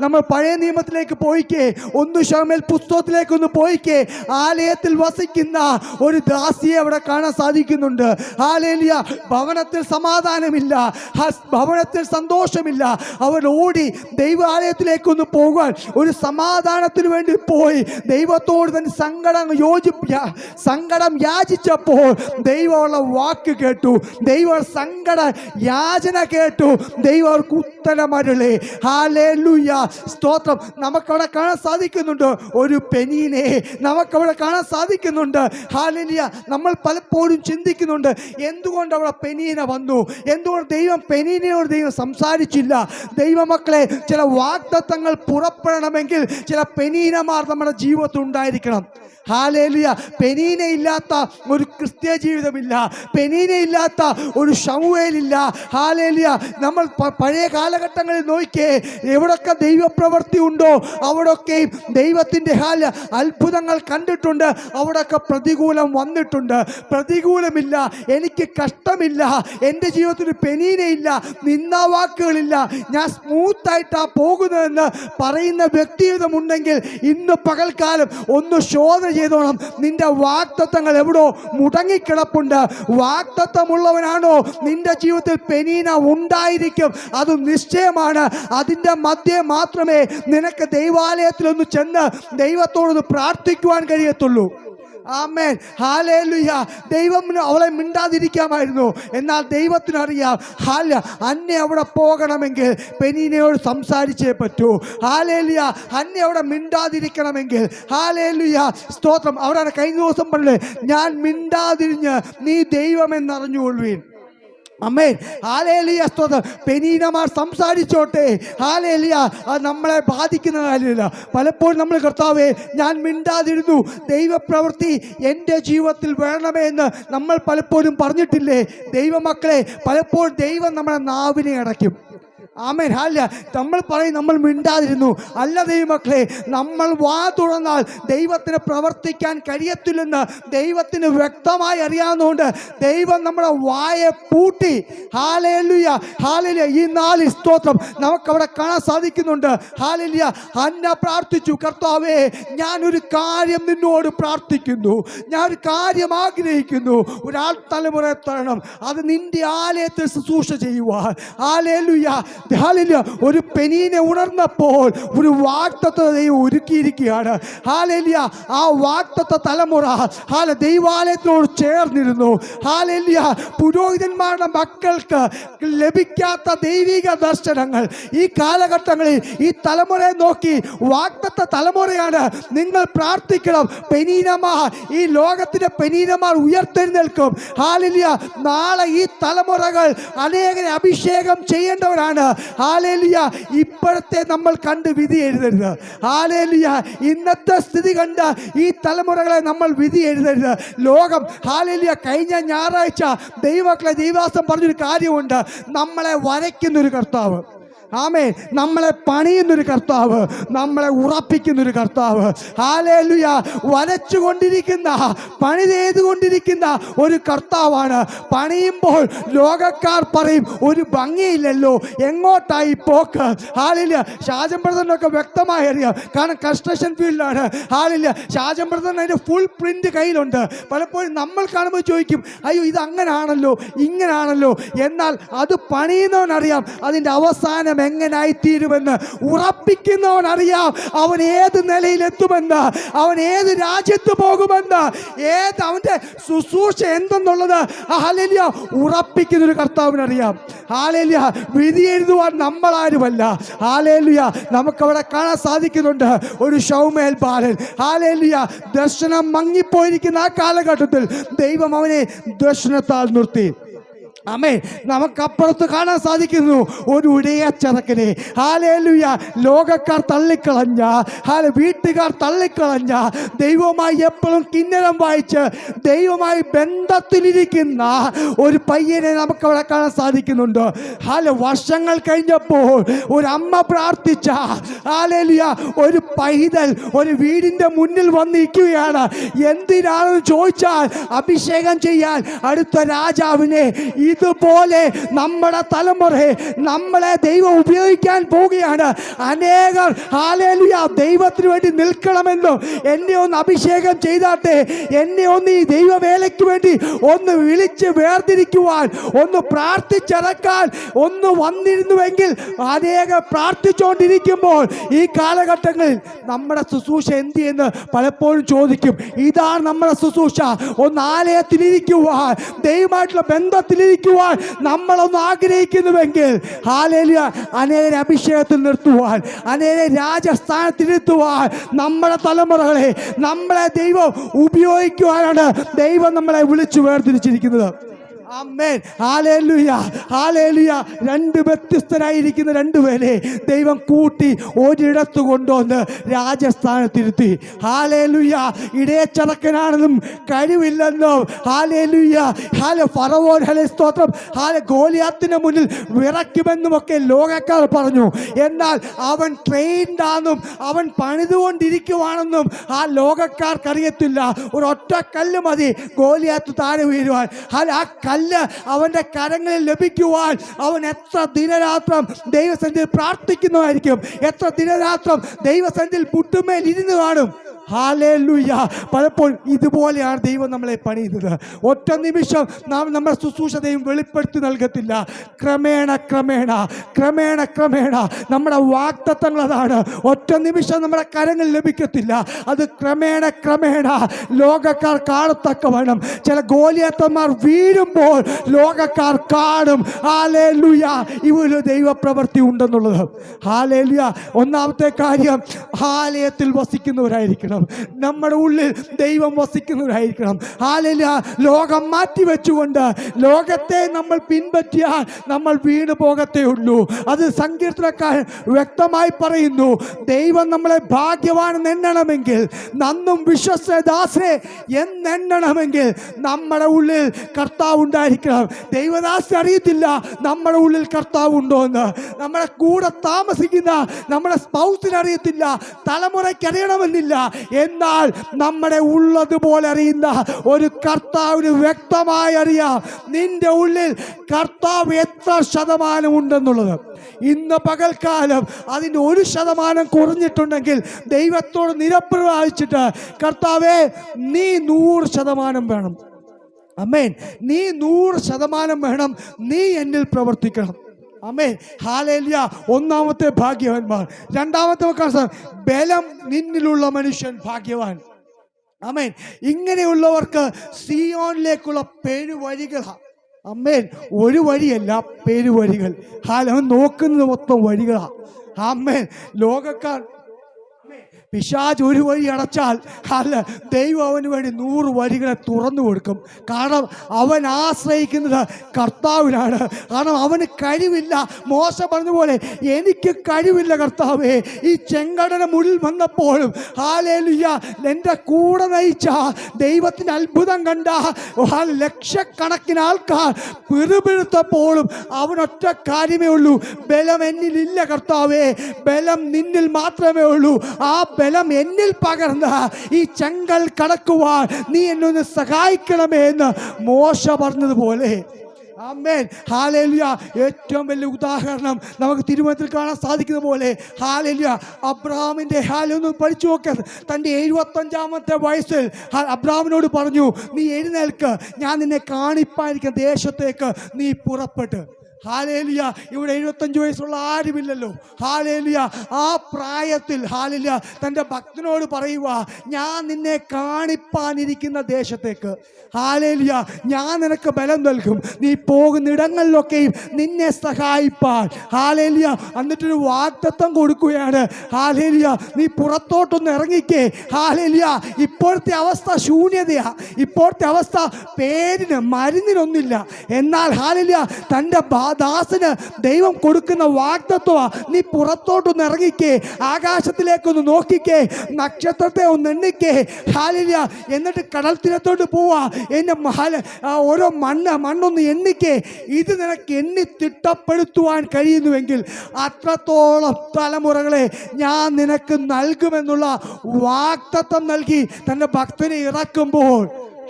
നമ്മൾ പഴയ നിയമത്തിലേക്ക് പോയിക്കേ, 1 ശമൂവേൽ പുസ്തകത്തിലേക്ക് ഒന്ന് പോയിക്കേ. ആലയത്തിൽ വസിക്കുന്ന ഒരു ദാസിയെ അവിടെ കാണാൻ സാധിക്കുന്നുണ്ട്. ഹല്ലേലൂയ. ഭവനത്തിൽ സമാധാനമില്ല, ഭവനത്തിൽ സന്തോഷമില്ല. അവർ ഓടി ദൈവാലയത്തിലേക്കൊന്ന് പോകാൻ ഒരു സമാധാനത്തിന് വേണ്ടി പോയി ദൈവത്തോട് തന്നെ സങ്കടം യാചിച്ചപ്പോൾ ദൈവമുള്ള വാക്ക് കേട്ടു. ദൈവ സങ്കട യാചന കേട്ടു. ദൈവം അവർക്ക് ഉത്തരമരുളി. ഹല്ലേലൂയ, സ്തോത്രം. നമുക്കവിടെ കാണാൻ സാധിക്കുന്നുണ്ട് ഒരു പെനീനെ, നമുക്കവിടെ കാണാൻ സാധിക്കുന്നുണ്ട്. ഹല്ലേലൂയ. നമ്മൾ പലപ്പോഴും ചിന്തിക്കുന്നുണ്ട്, എന്തുകൊണ്ട് അവിടെ പെനീന വന്നു, എന്തുകൊണ്ട് പെനീനയോട് ദൈവം സംസാരിച്ചില്ല. ദൈവമക്കളെ, ചില വാഗ്ദത്തങ്ങൾ പുറപ്പെടണമെങ്കിൽ ചില പെനീനമാർ നമ്മുടെ ജീവിതത്തിൽ ഉണ്ടായിരിക്കണം. ഹല്ലേലൂയ. പെനീനയില്ലാത്ത ഒരു ക്രിസ്ത്യ ജീവിതമില്ല, പെനീനയില്ലാത്ത ഒരു ശമൂവേലില്ല. ഹല്ലേലൂയ. നമ്മൾ പഴയ കാലഘട്ടങ്ങളിൽ നോക്കിയേ, എവിടൊക്കെ ദൈവപ്രവൃത്തി ഉണ്ടോ അവിടൊക്കെയും ദൈവത്തിൻ്റെ അത്ഭുതങ്ങൾ കണ്ടിട്ടുണ്ട്. അവിടൊക്കെ പ്രതികൂലം വന്നിട്ടുണ്ട്. പ്രതികൂലമില്ല, എനിക്ക് കഷ്ടമില്ല, എൻ്റെ ജീവിതത്തിൽ പെനീനയില്ല, നിന്ദാവാക്കുകളില്ല, ഞാൻ സ്മൂത്തായിട്ടാണ് പോകുന്നതെന്ന് പറയുന്ന വ്യക്തിയുണ്ടെങ്കിൽ ഇന്ന് പകൽക്കാലം ഒന്ന് ശോധന ചെയ്തോണം. നിന്റെ വാഗ്ദത്തങ്ങൾ എവിടോ മുടങ്ങിക്കിടപ്പുണ്ട്. വാഗ്ദത്തമുള്ളവനാണോ നിന്റെ ജീവിതത്തിൽ പെനീന ഉണ്ടായിരിക്കും, അത് നിശ്ചയമാണ്. അതിൻ്റെ മധ്യേ മാത്രമേ നിനക്ക് ദൈവാലയത്തിലൊന്ന് ചെന്ന് ദൈവത്തോടൊന്ന് പ്രാർത്ഥിക്കുവാൻ കഴിയത്തുള്ളൂ. ആമേൻ, ഹല്ലേലൂയ. ദൈവം അവളെ മിണ്ടാതിരിക്കാമായിരുന്നു, എന്നാൽ ദൈവത്തിനറിയാം അന്നെ അവിടെ പോകണമെങ്കിൽ പെനീനയോട് സംസാരിച്ചേ പറ്റൂ. ഹല്ലേലൂയ. അന്നെ അവിടെ മിണ്ടാതിരിക്കണമെങ്കിൽ, ഹല്ലേലൂയ, സ്തോത്രം. അവരാണ് കഴിഞ്ഞ ദിവസം പറഞ്ഞത്, ഞാൻ മിണ്ടാതിരിഞ്ഞ് നീ ദൈവമെന്നറിഞ്ഞുകൊള്ളുവീൻ. അമ്മേൻ, ഹല്ലേലൂയ, സ്തോത്രം. പെനീനമാർ സംസാരിച്ചോട്ടെ, ഹല്ലേലൂയ. അത് നമ്മളെ ബാധിക്കുന്ന കാര്യമില്ല. പലപ്പോഴും നമ്മൾ, കർത്താവേ ഞാൻ മിണ്ടാതിരുന്നു, ദൈവപ്രവൃത്തി എൻ്റെ ജീവിതത്തിൽ വേണമേ എന്ന് നമ്മൾ പലപ്പോഴും പറഞ്ഞിട്ടില്ലേ? ദൈവമക്കളെ, പലപ്പോഴും ദൈവം നമ്മുടെ നാവിനെ അടയ്ക്കും. ആമേൻ, ഹല്ലേലൂയ. നമ്മൾ പറയും നമ്മൾ മിണ്ടാതിരുന്നു. അല്ല ദൈവമക്കളെ, നമ്മൾ വാ തുറന്നാൽ ദൈവത്തിന് പ്രവർത്തിക്കാൻ കഴിയത്തില്ലെന്ന് ദൈവത്തിന് വ്യക്തമായി അറിയാവുന്നതുകൊണ്ട് ദൈവം നമ്മുടെ വായെ പൂട്ടി. Hallelujah, hallelujah. ഈ നാല് സ്തോത്രം നമുക്കവിടെ കാണാൻ സാധിക്കുന്നുണ്ട്. ഹല്ലേലൂയ. ഹന്ന പ്രാർത്ഥിച്ചു, കർത്താവേ ഞാനൊരു കാര്യം നിന്നോട് പ്രാർത്ഥിക്കുന്നു, ഞാൻ ഒരു കാര്യം ആഗ്രഹിക്കുന്നു, ഒരാൾ തലമുറ തരണം, അത് നിന്റെ ആലയത്തിൽ ശുശ്രൂഷ ചെയ്യുവാൻ. Hallelujah, hallelujah. ഒരു പെനീനെ ഉണർന്നപ്പോൾ ഒരു വാഗ്ദത്ത ദൈവം ഒരുക്കിയിരിക്കുകയാണ്. ഹല്ലേലൂയ. ആ വാഗ്ദത്ത തലമുറ ദൈവാലയത്തിനോട് ചേർന്നിരുന്നു. ഹല്ലേലൂയ. പുരോഹിതന്മാരുടെ മക്കൾക്ക് ലഭിക്കാത്ത ദൈവിക ദർശനങ്ങൾ ഈ കാലഘട്ടങ്ങളിൽ ഈ തലമുറയെ നോക്കി, വാഗ്ദത്ത തലമുറയാണ്, നിങ്ങൾ പ്രാർത്ഥിക്കണം. പെനീനമാർ, ഈ ലോകത്തിലെ പെനീനമാർ ഉയർത്തെഴുന്നേൽക്കും. ഹല്ലേലൂയ. നാളെ ഈ തലമുറകൾ അനേകരെ അഭിഷേകം ചെയ്യേണ്ടവരാണ്. ഹല്ലേലൂയ. ഇപ്പോഴത്തെ നമ്മൾ കണ്ട് വിധി എഴുതരുത്. ഹല്ലേലൂയ. ഇന്നത്തെ സ്ഥിതി കണ്ട് ഈ തലമുറകളെ നമ്മൾ വിധി എഴുതരുത്. ലോകം, ഹല്ലേലൂയ. കഴിഞ്ഞ ഞായറാഴ്ച ദൈവമക്കളെ ദൈവാസം പറഞ്ഞൊരു കാര്യമുണ്ട്, നമ്മളെ വരയ്ക്കുന്നൊരു കർത്താവ്. ആമേൻ. നമ്മളെ പണിയുന്നൊരു കർത്താവ്, നമ്മളെ ഉറപ്പിക്കുന്നൊരു കർത്താവ്. ഹല്ലേലൂയ. വരച്ചുകൊണ്ടിരിക്കുന്ന, പണി ചെയ്തുകൊണ്ടിരിക്കുന്ന ഒരു കർത്താവാണ്. പണിയുമ്പോൾ ലോകക്കാർ പറയും ഒരു ഭംഗിയില്ലല്ലോ, എങ്ങോട്ടായി പോക്ക്. ഹല്ലേലൂയ. ഷാജൻ ബ്രദറിനൊക്കെ വ്യക്തമായി അറിയാം, കാരണം കൺസ്ട്രക്ഷൻ ഫീൽഡിലാണ്. ഹല്ലേലൂയ. ഷാജൻ ബ്രദറിന് അതിൻ്റെ ഫുൾ പ്രിന്റ് കയ്യിലുണ്ട്. പലപ്പോഴും നമ്മൾ കാണുമ്പോൾ ചോദിക്കും, അയ്യോ ഇത് അങ്ങനാണല്ലോ ഇങ്ങനാണല്ലോ. എന്നാൽ അത് പണിയുന്നവനറിയാം അതിൻ്റെ അവസാനം എങ്ങനായിത്തീരുമെന്ന്. ഉറപ്പിക്കുന്നവൻ അറിയാം അവൻ ഏത് നിലയിലെത്തുമെന്ന്, അവൻ ഏത് രാജ്യത്ത് പോകുമെന്ന്, അവൻ്റെ ശുശ്രൂഷ എന്തെന്നുള്ളത് ഹല്ലേലൂയ ഉറപ്പിക്കുന്നൊരു കർത്താവിനറിയാം. ഹല്ലേലൂയ. വിധി എഴുതുവാൻ നമ്മളാരുമല്ല. ഹല്ലേലൂയ. നമുക്കവിടെ കാണാൻ സാധിക്കുന്നുണ്ട് ഒരു ശമൂവേൽ ബാലൻ. ഹല്ലേലൂയ. ദർശനം മങ്ങിപ്പോയിരിക്കുന്ന ആ കാലഘട്ടത്തിൽ ദൈവം അവനെ ദർശനത്താൽ നിർത്തി. ആമേൻ. നമുക്കപ്പുറത്ത് കാണാൻ സാധിക്കുന്നു ഒരു ഉടയച്ചെറുക്കനെ. ഹല്ലേലൂയ. ലോകക്കാർ തള്ളിക്കളഞ്ഞ, വീട്ടുകാർ തള്ളിക്കളഞ്ഞ, ദൈവമായി എപ്പോഴും കിന്നരം വായിച്ച് ദൈവമായി ബന്ധത്തിലിരിക്കുന്ന ഒരു പയ്യനെ നമുക്കവിടെ കാണാൻ സാധിക്കുന്നുണ്ട്. വർഷങ്ങൾ കഴിഞ്ഞപ്പോൾ ഒരു അമ്മ പ്രാർത്ഥിച്ച, ഹല്ലേലൂയ, ഒരു പൈതൽ ഒരു വീടിൻ്റെ മുന്നിൽ വന്നിരിക്കുകയാണ്. എന്തിനാണെന്ന് ചോദിച്ചാൽ അഭിഷേകം ചെയ്യാൻ അടുത്ത രാജാവിനെ ഈ ഇതുപോലെ നമ്മുടെ തലമുറയെ നമ്മളെ ദൈവം ഉപയോഗിക്കാൻ പോവുകയാണ്. അനേകർ ഹല്ലേലൂയ ദൈവത്തിന് വേണ്ടി നിൽക്കണമെന്നും എന്നെ ഒന്ന് അഭിഷേകം ചെയ്താട്ടെ, എന്നെ ഒന്ന് ഈ ദൈവവേലയ്ക്ക് വേണ്ടി ഒന്ന് വിളിച്ച് വേർതിരിക്കുവാൻ, ഒന്ന് പ്രാർത്ഥിച്ചിറക്കാൻ ഒന്ന് വന്നിരുന്നുവെങ്കിൽ അനേകം പ്രാർത്ഥിച്ചുകൊണ്ടിരിക്കുമ്പോൾ ഈ കാലഘട്ടങ്ങളിൽ നമ്മുടെ ശുശ്രൂഷ എന്ത് ചെയ്യുന്നു പലപ്പോഴും ചോദിക്കും. ഇതാണ് നമ്മുടെ ശുശ്രൂഷ. ഒന്ന് ആലയത്തിലിരിക്കുവാൻ, ദൈവമായിട്ടുള്ള ബന്ധത്തിലിരിക്കുവാൻ നമ്മളൊന്ന് ആഗ്രഹിക്കുന്നുവെങ്കിൽ ഹല്ലേലൂയ അനേകരെ അഭിഷേകത്തിൽ നിർത്തുവാൻ, അനേകരെ രാജസ്ഥാനത്തിരുത്തുവാൻ നമ്മുടെ തലമുറകളെ നമ്മളെ ദൈവം ഉപയോഗിക്കുവാനാണ് ദൈവം നമ്മളെ വിളിച്ചു വേർതിരിച്ചിരിക്കുന്നത്. ആമേൻ, ഹല്ലേലൂയ, ഹല്ലേലൂയ. രണ്ട് വ്യത്യസ്തരായിരിക്കുന്ന രണ്ടുപേരെ ദൈവം കൂട്ടി ഒരിടത്ത് കൊണ്ടുവന്ന് രാജസ്ഥാനത്തിരുത്തി. ഹല്ലേലൂയ. ഇടയച്ചടക്കനാണെന്നും കഴിവില്ലെന്നും ഹല്ലേലൂയ ഫറവോൻ സ്തോത്രം ഗോലിയാത്തിന് മുന്നിൽ വിറയ്ക്കുമെന്നുമൊക്കെ ലോകക്കാർ പറഞ്ഞു. എന്നാൽ അവൻ ട്രെയിൻഡാണെന്നും അവൻ പണിതുകൊണ്ടിരിക്കുവാണെന്നും ആ ലോകക്കാർക്കറിയത്തില്ല. ഒരൊറ്റ കല്ല് മതി ഗോലിയാത്ത് താഴെ വീഴുവാൻ. ആ കല്ല് അവന്റെ കരങ്ങളിൽ ലഭിക്കുവാൻ അവൻ എത്ര ദിനരാത്രം ദൈവസന്നിധിയിൽ പ്രാർത്ഥിക്കുന്നതായിരിക്കും, എത്ര ദിനരാത്രം ദൈവസന്നിധിയിൽ മുട്ടുമേൽ ഇരുന്ന് കാണും. ഹല്ലേലൂയ. പലപ്പോഴും ഇതുപോലെയാണ് ദൈവം നമ്മളെ പണിയുന്നത്. ഒറ്റ നിമിഷം നാം നമ്മുടെ ശുശ്രൂഷ ദൈവം വെളിപ്പെടുത്തി നൽകത്തില്ല. ക്രമേണ ക്രമേണ ക്രമേണ ക്രമേണ നമ്മുടെ വാഗ്ദത്തങ്ങൾ അതാണ്. ഒറ്റ നിമിഷം നമ്മുടെ കരങ്ങൾ ലഭിക്കത്തില്ല. അത് ക്രമേണ ക്രമേണ ലോകക്കാർ കാണത്തക്കവണ്ണം ചില ഗോലിയാത്തന്മാർ വീഴുമ്പോൾ ലോകക്കാർ കാണും. ഹല്ലേലൂയ ഇവര് ദൈവപ്രവൃത്തി ഉണ്ടെന്നുള്ളത്. ഹല്ലേലൂയ. ഒന്നാമത്തെ കാര്യം ആലയത്തിൽ വസിക്കുന്നവരായിരിക്കണം. നമ്മുടെ ഉള്ളിൽ ദൈവം വസിക്കുന്നവരായിരിക്കണം. ഹല്ലേലൂയ. ലോകം മാറ്റി വെച്ചുകൊണ്ട് ലോകത്തെ നമ്മൾ പിൻപറ്റിയാൽ നമ്മൾ വീണു പോകത്തേ ഉള്ളൂ. അത് സങ്കീർത്തനക്കാരൻ വ്യക്തമായി പറയുന്നു. ദൈവം നമ്മളെ ഭാഗ്യവാനെന്ന് എണ്ണണമെങ്കിൽ, നന്നും വിശ്വസ്തദാസനെ എന്നെണ്ണണമെങ്കിൽ നമ്മുടെ ഉള്ളിൽ കർത്താവ് ഉണ്ടായിരിക്കണം. ദൈവദാസനെ അറിയത്തില്ല നമ്മുടെ ഉള്ളിൽ കർത്താവ് ഉണ്ടോ എന്ന്. നമ്മുടെ കൂടെ താമസിക്കുന്ന നമ്മുടെ സ്പൗസിന് അറിയത്തില്ല, തലമുറയ്ക്ക് അറിയണമെന്നില്ല. എന്നാൽ നമ്മുടെ ഉള്ളതുപോലെ അറിയുന്ന ഒരു കർത്താവിന് വ്യക്തമായി അറിയാം നിന്റെ ഉള്ളിൽ കർത്താവ് എത്ര ശതമാനം ഉണ്ടെന്നുള്ളത്. ഇന്ന് പകൽക്കാലം അതിൻ്റെ 1% കുറഞ്ഞിട്ടുണ്ടെങ്കിൽ ദൈവത്തോട് നിരപ്രവാഹിച്ചിട്ട് കർത്താവേ നീ 100% വേണം. ആമേൻ. നീ 100% വേണം. നീ എന്നിൽ പ്രവർത്തിക്കണം. ആമേൻ. ഹല്ലേലൂയ. ഒന്നാമത്തെ ഭാഗ്യവാന്മാർ. രണ്ടാമത്തെ ബലം നിന്നിലുള്ള മനുഷ്യൻ ഭാഗ്യവാൻ. ആമേൻ. ഇങ്ങനെയുള്ളവർക്ക് സിയോനിലേക്കുള്ള പെരുവഴികളാണ്. ആമേൻ. ഒരു വഴിയല്ല, പെരുവഴികൾ. അവൻ നോക്കുന്നത് മൊത്തം വഴികളാണ്. ആമേൻ. ലോകക്കാർ പിശാച് ഒരു വഴി അടച്ചാൽ അല്ല, ദൈവം അവന് വേണ്ടി 100 വഴികളെ തുറന്നു കൊടുക്കും. കാരണം അവൻ ആശ്രയിക്കുന്നത് കർത്താവിനാണ്. കാരണം അവന് കഴിവില്ല. മോശ പറഞ്ഞതുപോലെ എനിക്ക് കഴിവില്ല കർത്താവേ. ഈ ചെങ്കടന മുന്നിൽ വന്നപ്പോഴും ഹല്ലേലൂയ എൻ്റെ കൂടെ നയിച്ച ദൈവത്തിൻ്റെ അത്ഭുതം കണ്ട ലക്ഷക്കണക്കിന് ആൾക്കാർ പിറുപിറുത്തപ്പോഴും അവനൊറ്റ കാര്യമേ ഉള്ളൂ, ബലം എന്നിലില്ല കർത്താവേ, ബലം നിന്നിൽ മാത്രമേ ഉള്ളൂ. ആ ബലം എന്നിൽ പകർന്ന ഈ ചെങ്കൽ കടക്കുവാൻ നീ എന്നെ ഒന്ന് സഹായിക്കണമേ എന്ന് മോശ പറഞ്ഞതുപോലെ. ആമേൻ. ഹല്ലേലൂയ. ഏറ്റവും വലിയ ഉദാഹരണം നമുക്ക് തിരുവചനത്തിൽ കാണാൻ സാധിക്കുന്ന പോലെ ഹല്ലേലൂയ അബ്രഹാമിൻ്റെ ഒന്ന് പഠിച്ചു നോക്കുക. തൻ്റെ 75-ാമത്തെ വയസ്സിൽ അബ്രഹാമിനോട് പറഞ്ഞു, നീ എഴുന്നേൽക്ക്, ഞാൻ നിന്നെ കാണിപ്പായിരിക്കുന്ന ദേശത്തേക്ക് നീ പുറപ്പെട്ട്. ഹല്ലേലൂയ. ഇവിടെ 75 വയസ്സുള്ള ആരുമില്ലല്ലോ. ഹല്ലേലൂയ. ആ പ്രായത്തിൽ ഹല്ലേലൂയ തൻ്റെ ഭക്തനോട് പറയുക, ഞാൻ നിന്നെ കാണിപ്പാനിരിക്കുന്ന ദേശത്തേക്ക് ഹല്ലേലൂയ ഞാൻ നിനക്ക് ബലം നൽകും, നീ പോകുന്ന ഇടങ്ങളിലൊക്കെയും നിന്നെ സഹായിപ്പാൻ. ഹല്ലേലൂയ. എന്നിട്ടൊരു വാഗ്ദത്തം കൊടുക്കുകയാണ്. ഹല്ലേലൂയ നീ പുറത്തോട്ടൊന്ന് ഇറങ്ങിക്കേ. ഹല്ലേലൂയ ഇപ്പോഴത്തെ അവസ്ഥ ശൂന്യതയാ. ഇപ്പോഴത്തെ അവസ്ഥ പേരിന് മരുന്നിനൊന്നില്ല. എന്നാൽ ഹല്ലേലൂയ തൻ്റെ ദാസന് ദൈവം കൊടുക്കുന്ന വാഗ്ദത്തമാ, നീ പുറത്തോട്ടൊന്ന് ഇറങ്ങിക്കേ, ആകാശത്തിലേക്കൊന്ന് നോക്കിക്കേ, നക്ഷത്രത്തെ ഒന്ന് എണ്ണിക്കേ. ഹല്ലേലൂയ. എന്നിട്ട് കടൽ തീരത്തോട്ട് പോവാ, എന്നെ ഓരോ മണ്ണൊന്ന് എണ്ണിക്കേ. ഇത് നിനക്ക് എണ്ണി തിട്ടപ്പെടുത്തുവാൻ കഴിയുന്നുവെങ്കിൽ അത്രത്തോളം തലമുറകളെ ഞാൻ നിനക്ക് നൽകുമെന്നുള്ള വാഗ്ദത്തം നൽകി തൻ്റെ ഭക്തനെ ഇറക്കുമ്പോൾ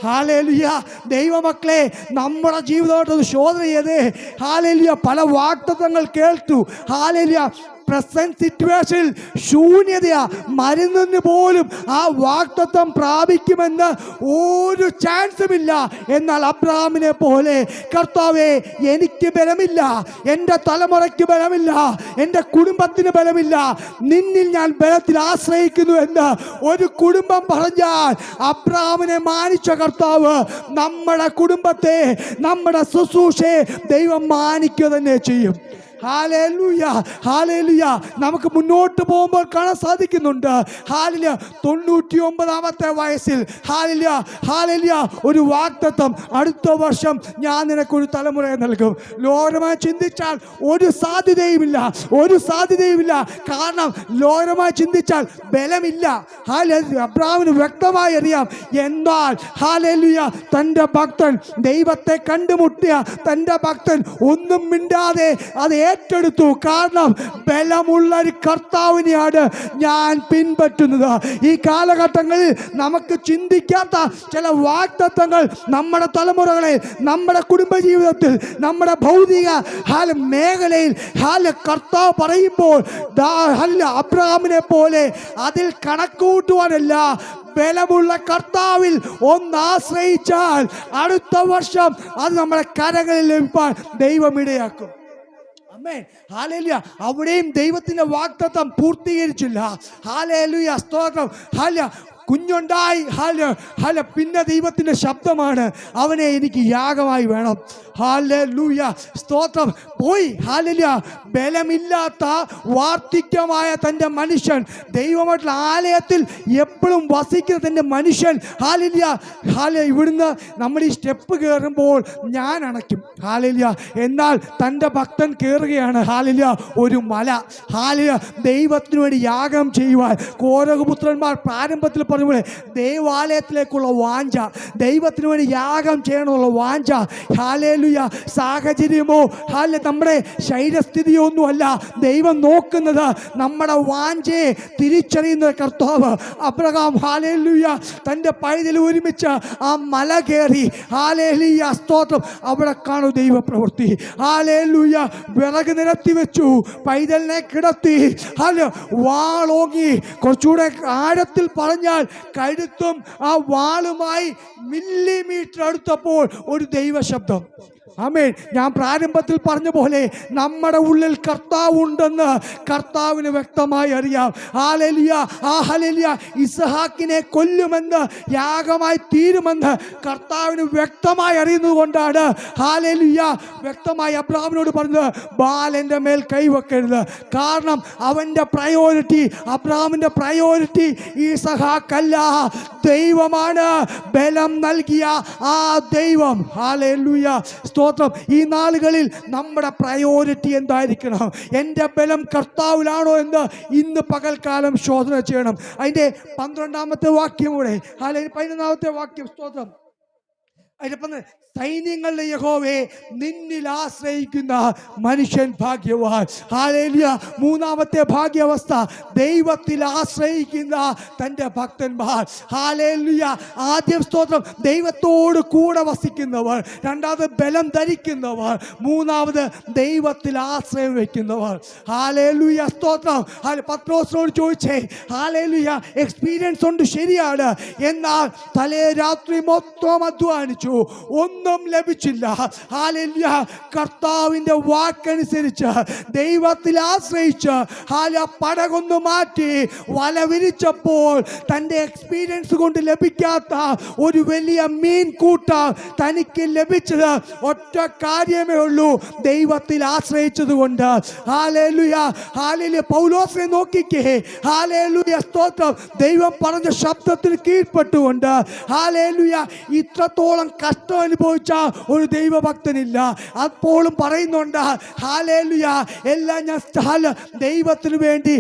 ഹാലേലുയ. ദൈവമക്കളെ, നമ്മുടെ ജീവിതമായിട്ട് ശോധന ചെയ്ത് ഹാലേലുയ പല വാഗ്ദത്തങ്ങൾ കേട്ടു. ഹാലേലുയ പ്രസന്റ് സിറ്റുവേഷനിൽ ശൂന്യതയാ, മരുന്നിന് പോലും ആ വാഗ്ദത്തം പ്രാപിക്കുമെന്ന് ഒരു ചാൻസുമില്ല. എന്നാൽ അബ്രഹാമിനെ പോലെ കർത്താവേ, എനിക്ക് ബലമില്ല, എൻ്റെ തലമുറയ്ക്ക് ബലമില്ല, എൻ്റെ കുടുംബത്തിന് ബലമില്ല, നിന്നിൽ ഞാൻ ബലത്തിൽ ആശ്രയിക്കുന്നു എന്ന് ഒരു കുടുംബം പറഞ്ഞാൽ അബ്രഹാമിനെ മാനിച്ച കർത്താവ് നമ്മുടെ കുടുംബത്തെ, നമ്മുടെ ശുശ്രൂഷയെ ദൈവം മാനിക്കുക തന്നെ ചെയ്യും. Hallelujah, hallelujah. നമുക്ക് മുന്നോട്ട് പോകുമ്പോൾ കാണാൻ സാധിക്കുന്നുണ്ട്. ഹാലേലൂയ, 99-ാമത്തെ വയസ്സിൽ ഹാലേലൂയ, ഹാലേലൂയ ഒരു വാഗ്ദത്തം, അടുത്ത വർഷം ഞാൻ നിനക്കൊരു തലമുറയെ നൽകും. ലോകമായി ചിന്തിച്ചാൽ ഒരു സാധ്യതയുമില്ല, ഒരു സാധ്യതയുമില്ല. കാരണം ലോകമായി ചിന്തിച്ചാൽ ബലമില്ല. ഹാലേലൂയ, അബ്രഹാമിന് വ്യക്തമായി അറിയാം. എന്നാൽ ഹാലേലൂയ തൻ്റെ ഭക്തൻ ദൈവത്തെ കണ്ടുമുട്ടിയ തൻ്റെ ഭക്തൻ ഒന്നും മിണ്ടാതെ അത് ഏറ്റെടുത്തു. കാരണം ബലമുള്ള ഒരു കർത്താവിനെയാണ് ഞാൻ പിൻപറ്റുന്നത്. ഈ കാലഘട്ടങ്ങളിൽ നമുക്ക് ചിന്തിക്കാത്ത ചില വാഗ്ദത്തങ്ങൾ നമ്മുടെ തലമുറകളിൽ, നമ്മുടെ കുടുംബജീവിതത്തിൽ, നമ്മുടെ ഭൗതിക മേഖലയിൽ കർത്താവ് പറയുമ്പോൾ അബ്രഹാമിനെ പോലെ അതിൽ കണക്കുകൂട്ടുവാനല്ല, ബലമുള്ള കർത്താവിൽ ഒന്നാശ്രയിച്ചാൽ അടുത്ത വർഷം അത് നമ്മുടെ കരങ്ങളിൽ ലഭിക്കാൻ ദൈവം ഇടയാക്കും. ഹാലേലൂയ. അവിടെയും ദൈവത്തിന്റെ വാഗ്ദത്തം പൂർത്തീകരിച്ചില്ല. ഹാലേലൂയ, സ്തോത്രം. കുഞ്ഞുണ്ടായി, പിന്നെ ദൈവത്തിന്റെ ശബ്ദമാണ്, അവനെ എനിക്ക് യാഗമായി വേണം. ഹല്ലേലൂയ, സ്തോത്രം. പോയി. ഹല്ലേലൂയ. ബലമില്ലാത്ത വാർദ്ധക്യമായ തൻ്റെ മനുഷ്യൻ, ദൈവമായിട്ടുള്ള ആലയത്തിൽ എപ്പോഴും വസിക്കുന്ന തൻ്റെ മനുഷ്യൻ, ഹാലേലൂയ, ഇവിടുന്ന് നമ്മൾ ഈ സ്റ്റെപ്പ് കയറുമ്പോൾ ഞാൻ അണയ്ക്കും. ഹാലേലൂയ. എന്നാൽ തൻ്റെ ഭക്തൻ കയറുകയാണ്. ഹാലേലൂയ, ഒരു മല. ഹാലേലൂയ, ദൈവത്തിനു വേണ്ടി യാഗം ചെയ്യുവാൻ കോരഹപുത്രന്മാർ പ്രാരംഭത്തിൽ പറഞ്ഞ പോലെ ദൈവാലയത്തിലേക്കുള്ള വാഞ്ച, ദൈവത്തിനു വേണ്ടി യാഗം ചെയ്യണമെന്നുള്ള വാഞ്ച. ഹാലേലൂയ. സാഹചര്യമോ നമ്മുടെ ശരീരസ്ഥിതിയോ ഒന്നുമല്ല ദൈവം നോക്കുന്നത്, നമ്മുടെ വാഞ്ചയെ തിരിച്ചറിയുന്ന കർത്താവ്. അബ്രഹാം ഹാലേലൂയ തൻ്റെ പൈതൽ ഒരുമിച്ച് ആ മല കയറി. ഹാലേലൂയ, സ്തോത്രം. അവിടെ കാണൂ ദൈവപ്രവൃത്തി. ഹാലേലൂയ. വിറക് നിരത്തി വെച്ചു, പൈതലിനെ കിടത്തി. വാളോങ്ങി, കുറച്ചുകൂടെ ആഴത്തിൽ പറഞ്ഞാൽ കഴുത്തും ആ വാളുമായി മില്ലിമീറ്റർ അടുത്തപ്പോൾ ഒരു ദൈവശബ്ദം. ആമേൻ. ഞാൻ പ്രാരംഭത്തിൽ പറഞ്ഞ പോലെ നമ്മുടെ ഉള്ളിൽ കർത്താവ് ഉണ്ടെന്ന് കർത്താവിന് വ്യക്തമായി അറിയാം. Hallelujah, hallelujah. ഇസ്ഹാക്കിനെ കൊല്ലുമെന്ന്, യാഗമായി തീരുമെന്ന് കർത്താവിന് വ്യക്തമായി അറിയുന്നത് കൊണ്ടാണ് ഹാലേലൂയ വ്യക്തമായി അബ്രഹാമിനോട് പറഞ്ഞത്, ബാലൻ്റെ മേൽ കൈവെക്കരുത്. കാരണം അവൻ്റെ പ്രയോറിറ്റി, അബ്രഹാമിൻ്റെ പ്രയോറിറ്റി ഇസ്ഹാക്കല്ല, ദൈവമാണ്. ബലം നൽകിയ ആ ദൈവം. ഹാലേലൂയ, സ്തോത്രം. ഈ നാളുകളിൽ നമ്മുടെ പ്രയോറിറ്റി എന്തായിരിക്കണം? എൻ്റെ ബലം കർത്താവിലാണോ എന്ന് ഇന്ന് പകൽക്കാലം ശോധന ചെയ്യണം. അതിൻ്റെ 12-ാമത്തെ വാക്യം കൂടെ, അല്ലെങ്കിൽ 11-ാമത്തെ വാക്യം, സ്തോത്രം. അതിൻ്റെ സൈന്യങ്ങളുടെ യഹോവേ, നിന്നിൽ ആശ്രയിക്കുന്ന മനുഷ്യൻ ഭാഗ്യവാൻ. ഹാലേലൂയ. 3-ാമത്തെ ഭാഗ്യാവസ്ഥ, ദൈവത്തിൽ ആശ്രയിക്കുന്ന തൻ്റെ ഭക്തന്മാർ. ഹാലേലൂയ. ആദ്യം സ്തോത്രം, ദൈവത്തോട് കൂടെ വസിക്കുന്നവർ. രണ്ടാമത് ബലം ധരിക്കുന്നവർ. മൂന്നാമത് ദൈവത്തിൽ ആശ്രയം വയ്ക്കുന്നവർ. ഹാലേലൂയ, സ്തോത്രം. പത്രോസിനോട് ചോദിച്ചേ, ഹാലേലൂയ, എക്സ്പീരിയൻസ് ഉണ്ട്, ശരിയാണ്. എന്നാൽ തലേ രാത്രി മൊത്തം അധ്വാനിച്ചു, ഒന്നും ലഭിച്ചില്ല. ഹാലേലൂയ. കർത്താവിന്റെ വാക്കനുസരിച്ച് ദൈവത്തിൽ ആശ്രയിച്ച് പടകൊന്നു മാറ്റി വല വിരിച്ചപ്പോൾ തൻ്റെ എക്സ്പീരിയൻസ് കൊണ്ട് ലഭിക്കാത്ത ഒരു വലിയ മീൻ കൂട്ടം തനിക്ക് ലഭിച്ചത് ഒറ്റ കാര്യമേ ഉള്ളൂ, ദൈവത്തിൽ ആശ്രയിച്ചത് കൊണ്ട്. Hallelujah, hallelujah. പൗലോസിനെ നോക്കിക്കേ. ഹാലേലൂയ, സ്തോത്രം. ദൈവം പറഞ്ഞ ശബ്ദത്തിന് കീഴ്പ്പെട്ടുകൊണ്ട് ഹാലേലൂയ ഇത്രത്തോളം കഷ്ടം അനുഭവിച്ച ഒരു ദൈവഭക്തനില്ല. അപ്പോഴും പറയുന്നുണ്ട് ഹല്ലേലൂയ, എല്ലാം ഞാൻ ദൈവത്തിന് വേണ്ടി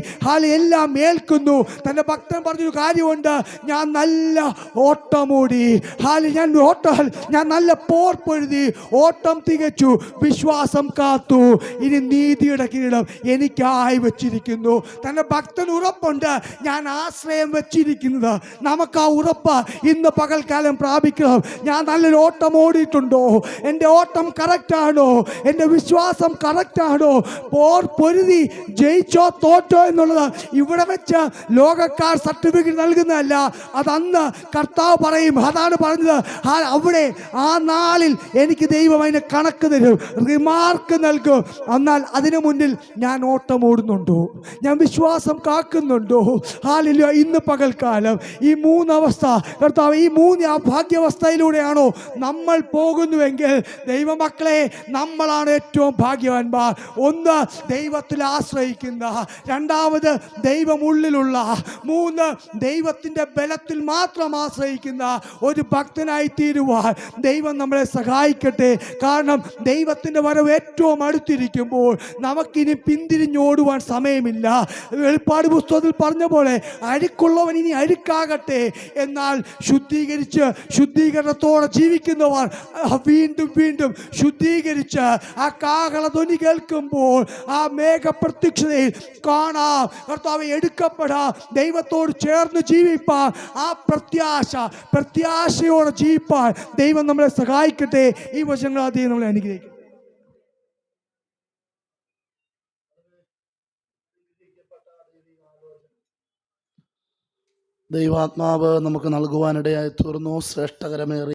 എല്ലാം ഏൽക്കുന്നു. തൻ്റെ ഭക്തൻ പറഞ്ഞൊരു കാര്യമുണ്ട്, ഞാൻ നല്ല ഓട്ടമോടി, ഞാൻ നല്ല പോർ പൊരുതി, ഓട്ടം തികച്ചു, വിശ്വാസം കാത്തു, ഇനി നീതിയുടെ കിരീടം എനിക്കായി വെച്ചിരിക്കുന്നു. തൻ്റെ ഭക്തന് ഉറപ്പുണ്ട്, ഞാൻ ആശ്രയം വെച്ചിരിക്കുന്നത്. നമുക്ക് ആ ഉറപ്പ് ഇന്ന് പകൽക്കാലം പ്രാപിക്കണം. ഞാൻ നല്ലൊരു ഓട്ടം ഓടിയിട്ടുണ്ടോ? എൻ്റെ ഓട്ടം കറക്റ്റാണോ? എൻ്റെ വിശ്വാസം കറക്റ്റാണോ? പോർ പൊരുതി ജയിച്ചോ തോറ്റോ എന്നുള്ളത് ഇവിടെ വെച്ച് ലോകക്കാർ സർട്ടിഫിക്കറ്റ് നൽകുന്നതല്ല. അതന്ന് കർത്താവ് പറയും. അതാണ് പറഞ്ഞത്, അവിടെ ആ നാളിൽ എനിക്ക് ദൈവം അതിന് കണക്ക് തരും, റിമാർക്ക് നൽകും. എന്നാൽ അതിനു മുന്നിൽ ഞാൻ ഓട്ടം ഓടുന്നുണ്ടോ? ഞാൻ വിശ്വാസം കാക്കുന്നുണ്ടോ? ഹല്ലേലൂയ. ഇന്ന് പകൽക്കാലം ഈ മൂന്നവസ്ഥ കർത്താവ്, ഈ മൂന്ന് ആ ഭാഗ്യാവസ്ഥയിലൂടെയാണോ നമ്മൾ പോകുന്നുവെങ്കിൽ ദൈവമക്കളെ, നമ്മളാണ് ഏറ്റവും ഭാഗ്യവാന്മാർ. ഒന്ന്, ദൈവത്തിൽ ആശ്രയിക്കുന്ന; രണ്ടാമത്, ദൈവം ഉള്ളിലുള്ള; മൂന്ന്, ദൈവത്തിൻ്റെ ബലത്തിൽ മാത്രം ആശ്രയിക്കുന്ന ഒരു ഭക്തനായി തീരുവാൻ ദൈവം നമ്മളെ സഹായിക്കട്ടെ. കാരണം ദൈവത്തിൻ്റെ വരവ് ഏറ്റവും അടുത്തിരിക്കുമ്പോൾ നമുക്കിനി പിന്തിരിഞ്ഞോടുവാൻ സമയമില്ല. വെളിപ്പാട് പുസ്തകത്തിൽ പറഞ്ഞ പോലെ അഴുക്കുള്ളവൻ ഇനി അഴുക്കാകട്ടെ, എന്നാൽ ശുദ്ധീകരണത്തോടെ ജീവിക്കുന്നവർ വീണ്ടും വീണ്ടും ശുദ്ധീകരിച്ച് ആ കാഹളധ്വനി കേൾക്കുമ്പോൾ ആ മേഘപ്രത്യക്ഷതയിൽ കാണാം കർത്താവെ, എടുക്കപ്പെടാം, ദൈവത്തോട് ചേർന്ന് ജീവിപ്പാൻ, ആ പ്രത്യാശയോടെ ജീവിപ്പാൻ ദൈവം നമ്മളെ സഹായിക്കട്ടെ. ഈ വചനങ്ങൾ ആദ്യം നമ്മളെ അനുഗ്രഹിക്കും. ദൈവാത്മാവ് നമുക്ക് നൽകുവാനിടയായി തീർന്നു ശ്രേഷ്ഠകരമേറി